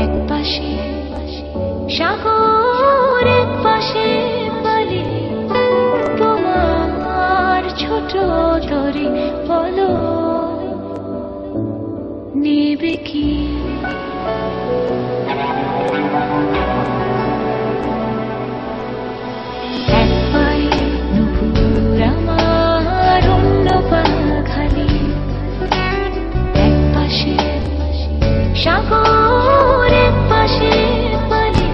এক পাশে সাগর, এক পাশে বালি, তোমার ছোট তরি বলো নেবে কি? এক পায়ে নুপুর আমার, অন্য পা খালি, এক পাশে সাগর, এক পাশে বালি,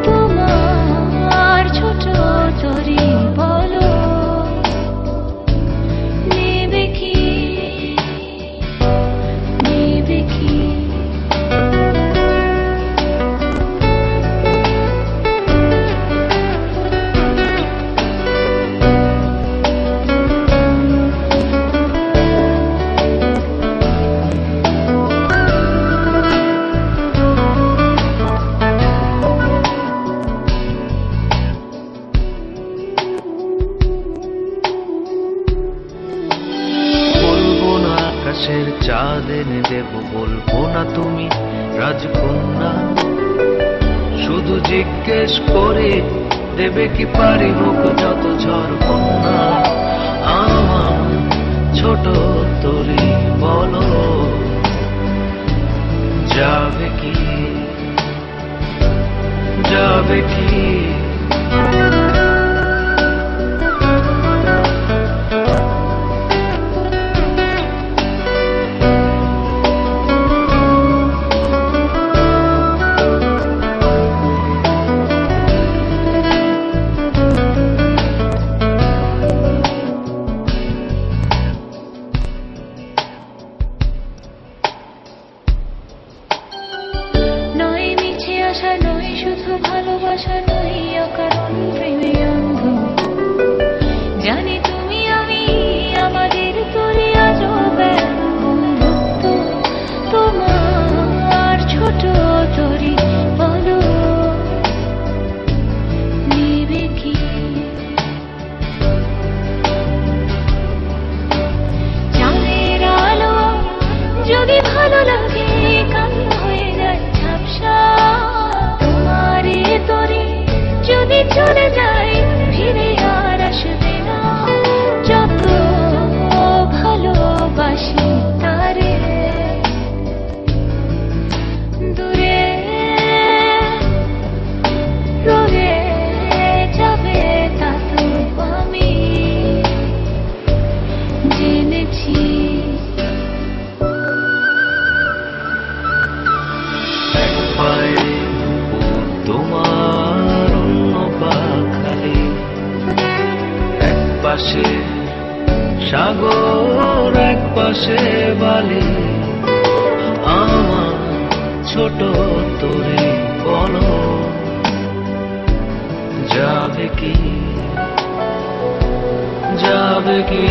তোমার ছোট তরি বলো নেবে কি, নেবে কি? আকাশের চাঁদ এনে দেব, বলবো না তুমি রাজকন্যা। শুধু জিজ্ঞেস করে দেবে কি পারি হোক যত ঝড় বন্যা। আমার ছোট তরি বলো যাবে কি, যাবে কি? নয় মিছে আশা, নয় শুধু ভালোবাসা, নয় অকারণ প্রেমে অন্ধ। জানি তুমি আমি আমাদের তরি আজও বন্ধুত্ব। তোমার ছোট তরি বলো নেবে কি? চাঁদের আলো যদি ভালো লাগে, কালো হয়ে যায় ঝাপসা। তোমার এ তরি যদি চলে যায়, ফিরে আর আসবে না। যত ভালোবাসি তারে, দূরে রয়ে যাবে তা তো আমি জেনেছি। এক পায়ে নুপুর তোমার, অন্য পা খালি, এক পাশে সাগর, এক পাশে বালি, আমার ছোট তরি বলো যাবে কি, যাবে কি?